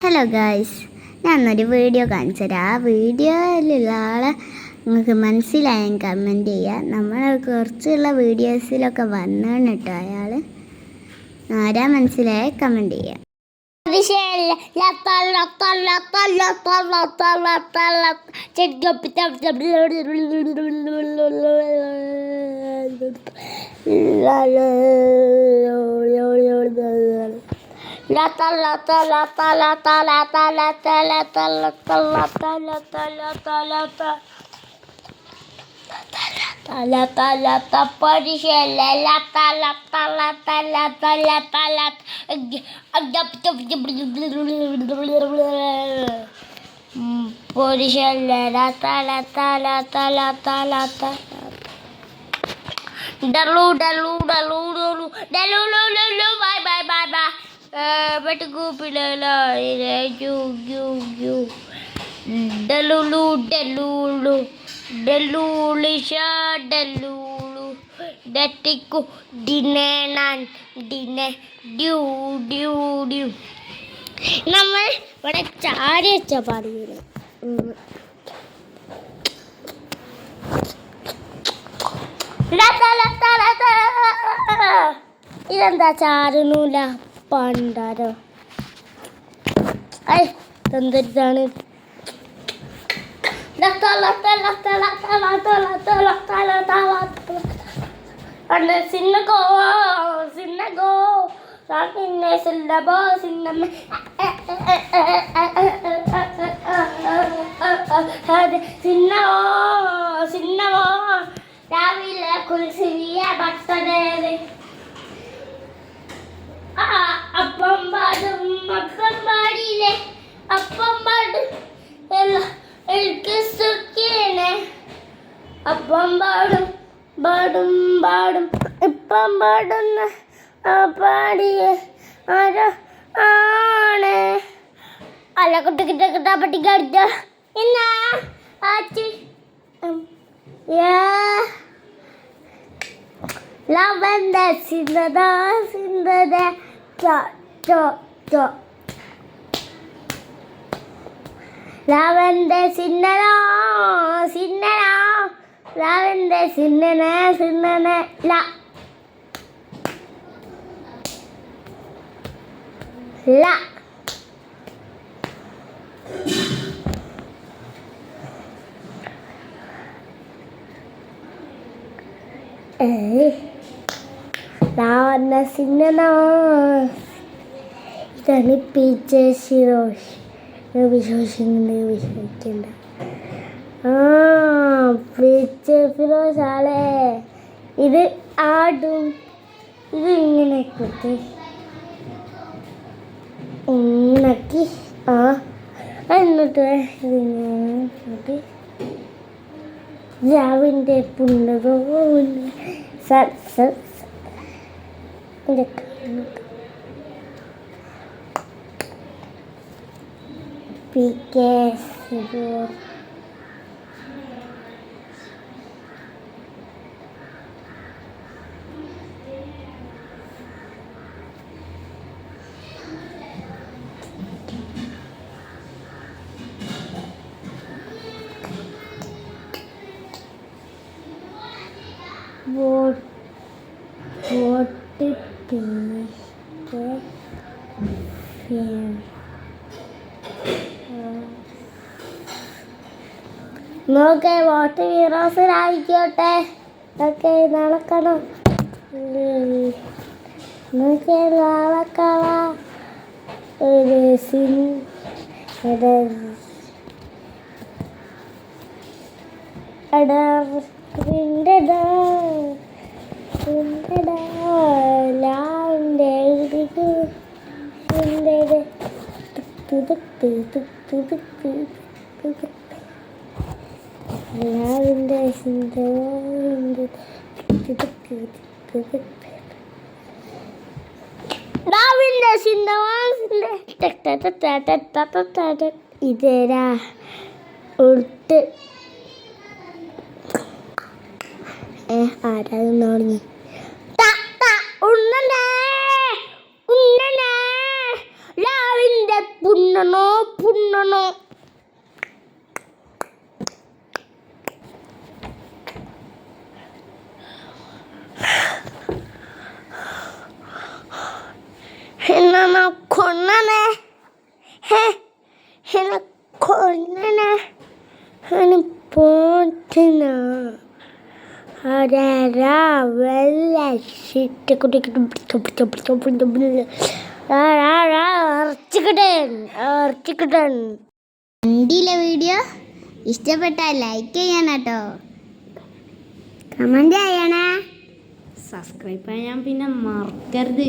Hello guys, ഞാനൊരു video കാണിച്ചു തരാം. ആ വീഡിയോയിലുള്ള ആളെ നിങ്ങൾക്ക് മനസ്സിലായാൽ കമൻറ്റ് ചെയ്യുക. നമ്മൾ കുറച്ചുള്ള വീഡിയോസിലൊക്കെ വന്നാണ് കേട്ടോ അയാൾ. ആരാ മനസ്സിലായ കമൻറ്റ് ചെയ്യുക. But go below, you. Delulisha, Datiku, Dinenan, Dine, Dew. നമ്മൾ ഇവിടെ ചാരി വെച്ച പാടിയത് ഇതെന്താ ചാരുന്നൂല പണ്ടാരോ എന്താണ് സിന്നഗോ രാവിലെ കുളിസിയ ഭക്തരെ അപ്പം പാടിയില്ലേ, അപ്പം പാടും എനിക്ക് സുഖിയനെ, അപ്പം പാടും ഇപ്പം പാടുന്ന പാടിയ ആരോ ആണ് അല്ല കുട്ടിക്കിട്ട പട്ടിക്കടിച്ച എന്നാ ആച്ചി ലവന്റെ സിന്ധത ലവന്റെ സിന്നനോ ലവന്റെ സിന്നനെ ല ലാവന്ന സിന്നനോ. ഇതാണ് പീച്ചെ ശിരോഷ്. വിശ്വസിക്കണ്ട പീച്ചെ ഫിറോസ് ആളെ. ഇത് ആടും, ഇത് ഇങ്ങനെ കുത്തി ഇങ്ങനാക്കി എന്നിട്ട് ഇതിങ്ങനെ രാവിൻ്റെ പുണ്ണതോ നോക്കെ വോട്ട് ഹീറോസിനായിക്കോട്ടെ. ഓക്കെ, നാളെ കാണാം. നോക്കെ നാളെ കാണാം. ഇതേരാ ഉൾട്ട് ആരാധന തുടങ്ങി. ലാവിൻ്റെ പുണ്ണണോ പുണ്ണണോ. എന്നാ കൊണ്ണനെ എന്നെ കൊണ്ണനെ പോറ്റുന്ന വണ്ടിയിലെ വീഡിയോ ഇഷ്ടപ്പെട്ടാൽ ലൈക്ക് ചെയ്യണം കേട്ടോ, കമന്റ് ചെയ്യണേ, സബ്സ്ക്രൈബ് ചെയ്യാൻ പിന്നെ മറക്കരുത്.